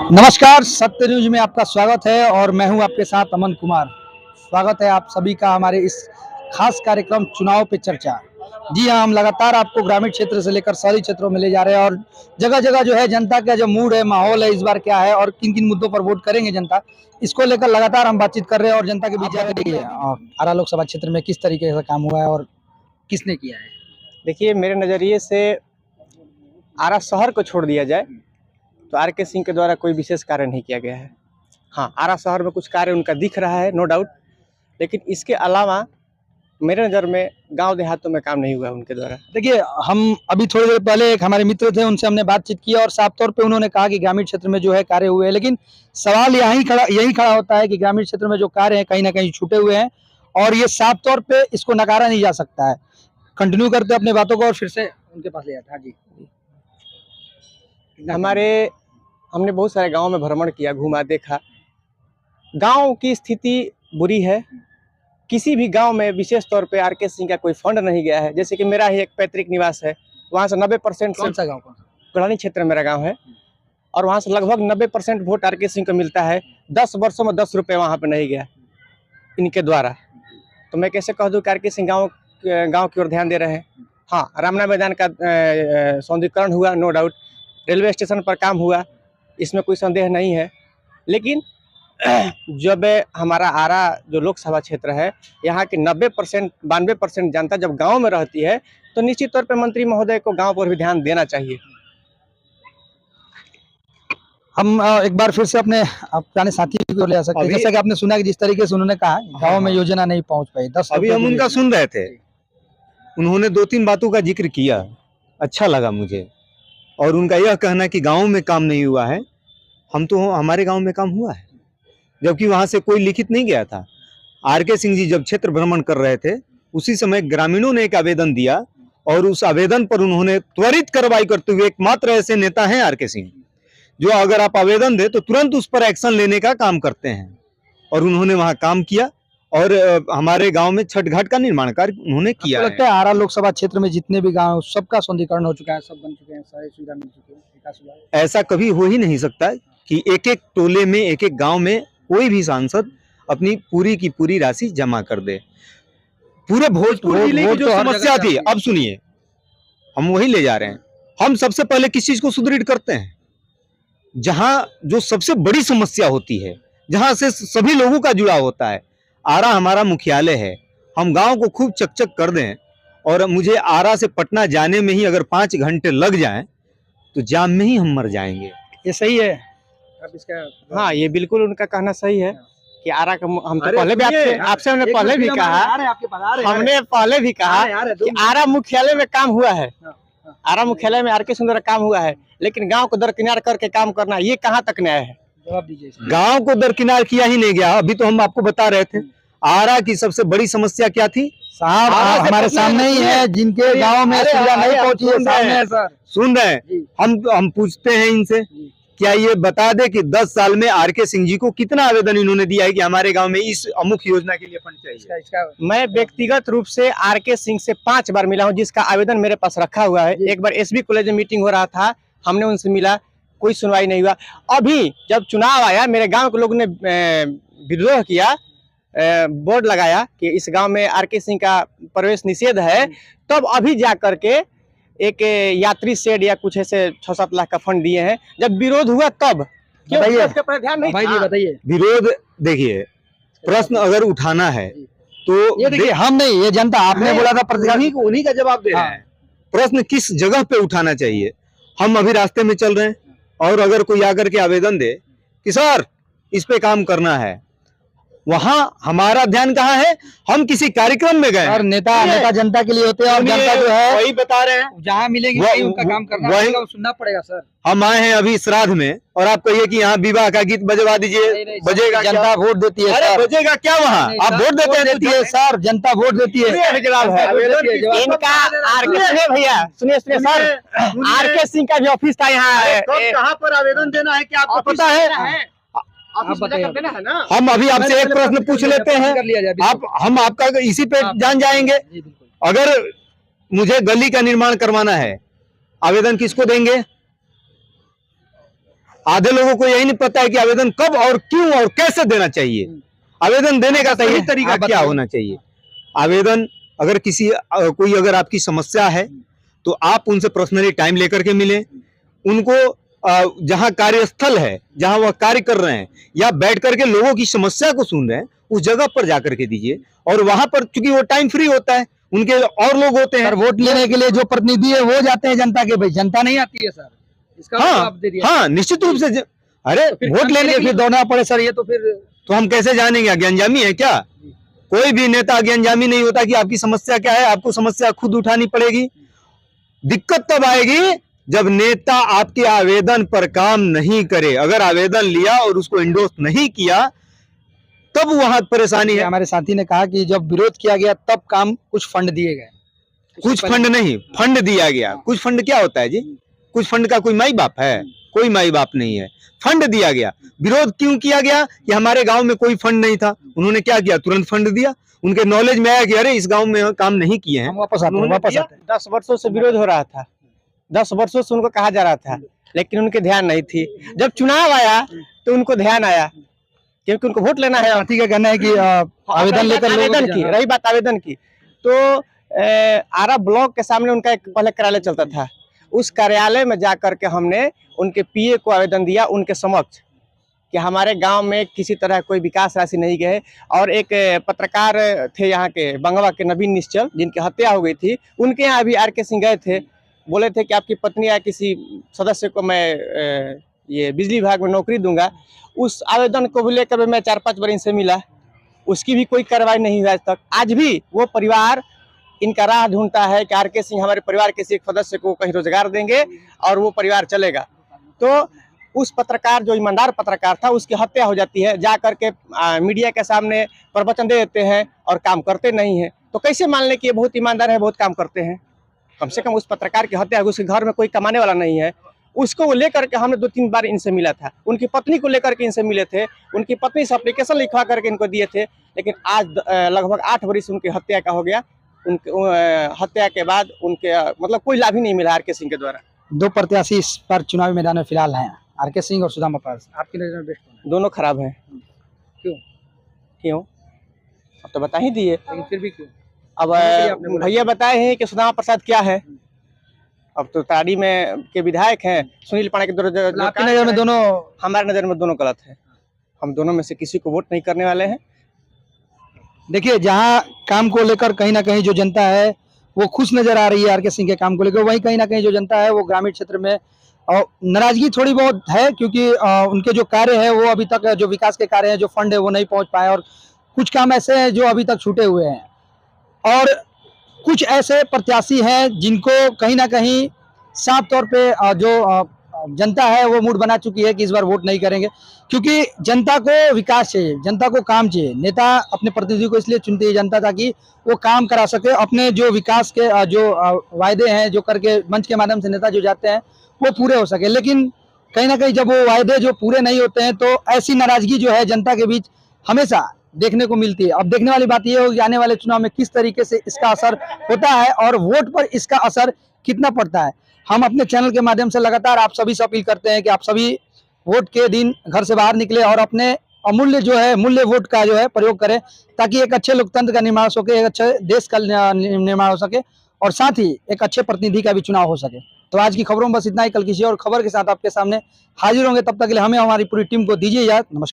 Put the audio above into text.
नमस्कार, सत्य न्यूज में आपका स्वागत है और मैं हूं आपके साथ अमन कुमार। स्वागत है आप सभी का हमारे इस खास कार्यक्रम चुनाव पे चर्चा। जी हां, हम लगातार आपको ग्रामीण क्षेत्र से लेकर शहरी क्षेत्रों में ले जा रहे हैं और जगह जगह जो है जनता का जो मूड है, माहौल है, इस बार क्या है और किन किन मुद्दों पर वोट करेंगे जनता, इसको लेकर लगातार हम बातचीत कर रहे हैं और जनता के बीच जा रही है। आरा लोकसभा क्षेत्र में किस तरीके से काम हुआ है और किसने किया है? देखिए, मेरे नज़रिए से आरा शहर को छोड़ दिया जाए तो आर.के. सिंह के द्वारा कोई विशेष कार्य नहीं किया गया है। हाँ, आरा शहर में कुछ कार्य उनका दिख रहा है, नो डाउट, लेकिन इसके अलावा मेरे नज़र में गांव देहातों में काम नहीं हुआ उनके द्वारा। देखिए, हम अभी थोड़ी देर पहले एक हमारे मित्र थे, उनसे हमने बातचीत की और साफ तौर पे उन्होंने कहा कि ग्रामीण क्षेत्र में जो है कार्य हुए हैं, लेकिन सवाल यही खड़ा होता है कि ग्रामीण क्षेत्र में जो कार्य है कहीं ना कहीं छूटे हुए हैं और ये साफ तौर पे इसको नकारा नहीं जा सकता है। कंटिन्यू करते अपने बातों को और फिर से उनके पास ले जाते हैं। जी, हमने बहुत सारे गाँव में भ्रमण किया, घूमा, देखा। गाँव की स्थिति बुरी है। किसी भी गांव में विशेष तौर पे आर.के. सिंह का कोई फंड नहीं गया है। जैसे कि मेरा ही एक पैतृक निवास है, वहाँ से 90% कौन सा गाँव? गढ़ानी क्षेत्र में मेरा गांव है और वहाँ से लगभग 90% वोट आर.के. सिंह को मिलता है। 10 वर्षों में 10 रुपये वहाँ पे नहीं गया इनके द्वारा। तो मैं कैसे कह दूँ कि आर.के. सिंह गाँव की ओर ध्यान दे रहे हैं। हाँ, रामना मैदान का सौंदर्यीकरण हुआ, नो डाउट। रेलवे स्टेशन पर काम हुआ, इसमें कोई संदेह नहीं है। लेकिन जब हमारा आरा जो लोकसभा क्षेत्र है, यहाँ की 92% जनता जब गांव में रहती है तो निश्चित तौर पे मंत्री महोदय को गांव पर भी ध्यान देना चाहिए। हम एक बार फिर से अपने पुराने साथी को ले आ सकते हैं। जैसा कि आपने सुना कि जिस तरीके से उन्होंने कहा गाँव में योजना नहीं पहुंच पाई। 10 अभी हम उनका सुन रहे थे, उन्होंने 2-3 बातों का जिक्र किया, अच्छा लगा मुझे। और उनका यह कहना कि गांव में काम नहीं हुआ है, हमारे गांव में काम हुआ है, जबकि वहां से कोई लिखित नहीं गया था। आर.के. सिंह जी जब क्षेत्र भ्रमण कर रहे थे, उसी समय ग्रामीणों ने एक आवेदन दिया और उस आवेदन पर उन्होंने त्वरित कार्रवाई करते हुए, एकमात्र ऐसे नेता हैं आर.के. सिंह जो अगर आप आवेदन दे तो तुरंत उस पर एक्शन लेने का काम करते हैं। और उन्होंने वहां काम किया और हमारे गांव में छठ घाट का निर्माण कार्य उन्होंने किया। लगता है आरा लोकसभा क्षेत्र में जितने भी गांव सबका सौंदर्यीकरण हो चुका है, सब बन चुके हैं, सारी सुविधा मिल चुकी है, विकास हुआ है। ऐसा कभी हो ही नहीं सकता कि एक एक टोले में, एक एक गांव में कोई भी सांसद अपनी पूरी की पूरी राशि जमा कर दे। पूरे भोजपुर जिले की जो समस्या थी, अब सुनिए, हम वही ले जा रहे हैं। हम सबसे पहले किस चीज को सुदृढ़ करते हैं? जहां जो सबसे बड़ी समस्या होती है, जहां से सभी लोगों का जुड़ाव होता है, आरा हमारा मुख्यालय है। हम गांव को खूब चकचक कर दें और मुझे आरा से पटना जाने में ही अगर 5 घंटे लग जाएं तो जाम में ही हम मर जाएंगे। ये सही है अब इसका? हाँ, ये बिल्कुल उनका कहना सही है कि आरा का हम तो पहले भी आपसे हमने पहले भी कहा, हमने पहले भी कहा कि आरा मुख्यालय में काम हुआ है। आरा मुख्यालय में आर.के. सिंह द्वारा काम हुआ है, लेकिन गांव को दरकिनार करके काम करना, ये कहाँ तक न्याय है? जवाब दीजिए। गांव को दरकिनार किया ही नहीं गया। अभी तो हम आपको बता रहे थे आरा की सबसे बड़ी समस्या क्या थी साहब, हमारे सामने ही है, जिनके गांव में सुविधा नहीं पहुंची है, सामने है सर। सुन रहे हैं? हम पूछते हैं इनसे, क्या ये बता दे कि 10 साल में आर.के. सिंह जी को कितना आवेदन इन्होंने दिया है कि हमारे गांव में इस अमुक योजना के लिए फंड चाहिए? मैं व्यक्तिगत रूप से आर.के. सिंह से 5 बार मिला हूं, जिसका आवेदन मेरे पास रखा हुआ है। एक बार एसबी कॉलेज में मीटिंग हो रहा था, हमने उनसे मिला, कोई सुनवाई नहीं हुआ। अभी जब चुनाव आया, मेरे गांव के लोगों ने विद्रोह किया, बोर्ड लगाया कि इस गांव में आर.के. सिंह का प्रवेश निषेध है, तब अभी जा करके एक यात्री शेड या कुछ ऐसे 6-7 लाख का फंड दिए हैं। जब विरोध हुआ तब बताइए, ध्यान नहीं भाई जी बताइए। विरोध, देखिए, प्रश्न अगर उठाना है तो ये देखिए, हम नहीं, ये जनता, आपने बोला था प्रतिनिधि, उन्हीं का जवाब दे रहे हैं। प्रश्न किस जगह पे उठाना चाहिए? हम अभी रास्ते में चल रहे हैं और अगर कोई आकर के आवेदन दे कि सर इस पे काम करना है, वहां हमारा ध्यान कहाँ है? हम किसी कार्यक्रम में गए। और नेता जनता के लिए होते हैं और जनता जो है वही बता रहे हैं, जहाँ मिलेंगे उनका काम करना पड़ेगा, सुनना पड़ेगा सर। हम आए हैं अभी श्राद्ध में और आप कहिए कि यहाँ विवाह का गीत बजवा दीजिए, बजेगा? जनता वोट देती है। अरे बजेगा क्या वहाँ? आप वोट देते हैं सर, जनता वोट देती है। जवाब है इनका। आर.के. भैया सुनिए सर, आर.के. सिंह का भी ऑफिस था यहाँ। कहाँ पर आवेदन देना है, क्या आपको पता है? हम अभी आपसे एक प्रश्न पूछ लेते हैं, हम आपका इसी पे जान जाएंगे। अगर मुझे गली का निर्माण करवाना है, आवेदन किसको देंगे? आधे लोगों को यही नहीं पता है कि आवेदन कब और क्यों और कैसे देना चाहिए, आवेदन देने का सही तरीका आप क्या बताइए। होना चाहिए। आवेदन अगर कोई अगर आपकी समस्या है तो आप उनसे पर्सनली टाइम लेकर के मिलें, उनको जहां कार्यस्थल है, जहां वह कार्य कर रहे हैं या बैठ करके लोगों की समस्या को सुन रहे हैं, उस जगह पर जाकर के दीजिए। और वहां पर चूंकि वो टाइम फ्री होता है, उनके और लोग होते हैं। सर वोट लेने के लिए जो प्रतिनिधि है वो जाते हैं जनता के, भाई जनता नहीं आती है सर, इसका हाँ जवाब दे दिया। हाँ, निश्चित रूप से अरे तो फिर वोट लेने के फिर लिए दौड़ना पड़े सर, ये तो फिर तो हम कैसे जानेंगे? अज्ञानजामी है क्या? कोई भी नेता अज्ञानजामी नहीं होता कि आपकी समस्या क्या है, आपको समस्या खुद उठानी पड़ेगी। दिक्कत तब आएगी जब नेता आपके आवेदन पर काम नहीं करे। अगर आवेदन लिया और उसको इंडोर्स नहीं किया तब वहां परेशानी है। हमारे साथी ने कहा कि जब विरोध किया गया तब काम कुछ फंड दिए गए। कुछ फंड नहीं, फंड दिया गया। कुछ फंड क्या होता है जी? कुछ फंड का कोई माई बाप है? कोई माई बाप नहीं है। फंड दिया गया। विरोध क्यों किया गया? कि हमारे गांव में कोई फंड नहीं था। उन्होंने क्या किया? तुरंत फंड दिया। उनके नॉलेज में आया कि अरे इस गांव में काम नहीं किए हैं। हम वापस आते हैं। 10 वर्षों से विरोध हो रहा था, 10 वर्षों से उनको कहा जा रहा था, लेकिन उनके ध्यान नहीं थी। जब चुनाव आया तो उनको ध्यान आया, क्योंकि उनको वोट लेना है। साथी का कहना है कि आवेदन लेकर आवेदन की रही बात, आवेदन की तो आरा ब्लॉक के सामने उनका एक पहले कार्यालय चलता था। उस कार्यालय में जा करके हमने उनके पीए को आवेदन दिया उनके समक्ष कि हमारे गांव में किसी तरह कोई विकास राशि नहीं गए। और एक पत्रकार थे यहाँ के बंगवा के, नवीन निश्चल, जिनकी हत्या हो गई थी, उनके यहाँ भी आर.के. सिंह गए थे। बोले थे कि आपकी पत्नी या किसी सदस्य को मैं ये बिजली विभाग में नौकरी दूंगा। उस आवेदन को भी लेकर मैं 4-5 बार इनसे मिला, उसकी भी कोई कार्रवाई नहीं हुई आज तक। आज भी वो परिवार इनका राह ढूंढता है कि आर.के. सिंह हमारे परिवार के किसी एक सदस्य को कहीं रोजगार देंगे और वो परिवार चलेगा। तो उस पत्रकार, जो ईमानदार पत्रकार था, उसकी हत्या हो जाती है। जा करके मीडिया के सामने प्रवचन दे देते हैं और काम करते नहीं हैं। तो कैसे मान लें कि ये बहुत ईमानदार है, बहुत काम करते हैं? कम से कम उस पत्रकार की हत्या, उसके घर में कोई कमाने वाला नहीं है, उसको लेकर के हमने 2-3 बार इनसे मिला था। उनकी पत्नी को लेकर के इनसे मिले थे, उनकी पत्नी से एप्लीकेशन लिखवा करके इनको दिए थे। लेकिन आज लगभग 8 वर्ष उनकी हत्या का हो गया। उनके हत्या के बाद उनके मतलब कोई लाभ ही नहीं मिला आर.के. सिंह के द्वारा। 2 प्रत्याशी इस पर चुनावी मैदान में फिलहाल हैं, आर.के. सिंह और सुदामा पारस। आपकी नजर में बेस्ट कौन है? दोनों खराब हैं। क्यों? अब तो बता ही दिए। लेकिन फिर भी क्यों? अब भैया बताए हैं कि सुदामा प्रसाद क्या है। अब तो ताड़ी में के विधायक हैं, सुनील पांडे के आपकी नजर में दोनों? हमारे नजर में दोनों गलत है। हम दोनों में से किसी को वोट नहीं करने वाले हैं। देखिए, जहां काम को लेकर कहीं ना कहीं जो जनता है वो खुश नजर आ रही है आर.के. सिंह के काम को लेकर, वहीं कहीं ना कहीं जो जनता है वो ग्रामीण क्षेत्र में और नाराजगी थोड़ी बहुत है, क्योंकि उनके जो कार्य है वो अभी तक, जो विकास के कार्य हैं, जो फंड है वो नहीं पहुंच पाए, और कुछ काम ऐसे हैं जो अभी तक छूटे हुए हैं। और कुछ ऐसे प्रत्याशी हैं जिनको कहीं ना कहीं साफ तौर पे जो जनता है वो मूड बना चुकी है कि इस बार वोट नहीं करेंगे, क्योंकि जनता को विकास चाहिए, जनता को काम चाहिए। नेता अपने प्रतिनिधि को इसलिए चुनती है जनता, ताकि वो काम करा सके, अपने जो विकास के जो वायदे हैं जो करके मंच के माध्यम से नेता जो जाते हैं वो पूरे हो सके। लेकिन कहीं ना कहीं जब वो वायदे जो पूरे नहीं होते हैं तो ऐसी नाराजगी जो है जनता के बीच हमेशा देखने को मिलती है। अब देखने वाली बात यह होगी आने वाले चुनाव में किस तरीके से इसका असर होता है और वोट पर इसका असर कितना पड़ता है। हम अपने चैनल के माध्यम से लगातार आप सभी से अपील करते हैं कि आप सभी वोट के दिन घर से बाहर निकले और अपने अमूल्य जो है मूल्य वोट का जो है प्रयोग करें, ताकि एक अच्छे लोकतंत्र का निर्माण हो सके, एक अच्छे देश का निर्माण हो सके और साथ ही एक अच्छे प्रतिनिधि का भी चुनाव हो सके। तो आज की खबरों में बस इतना ही। कल किसी और खबर के साथ आपके सामने हाजिर होंगे, तब तक के लिए हमें हमारी पूरी टीम को दीजिए इजाजत। नमस्कार।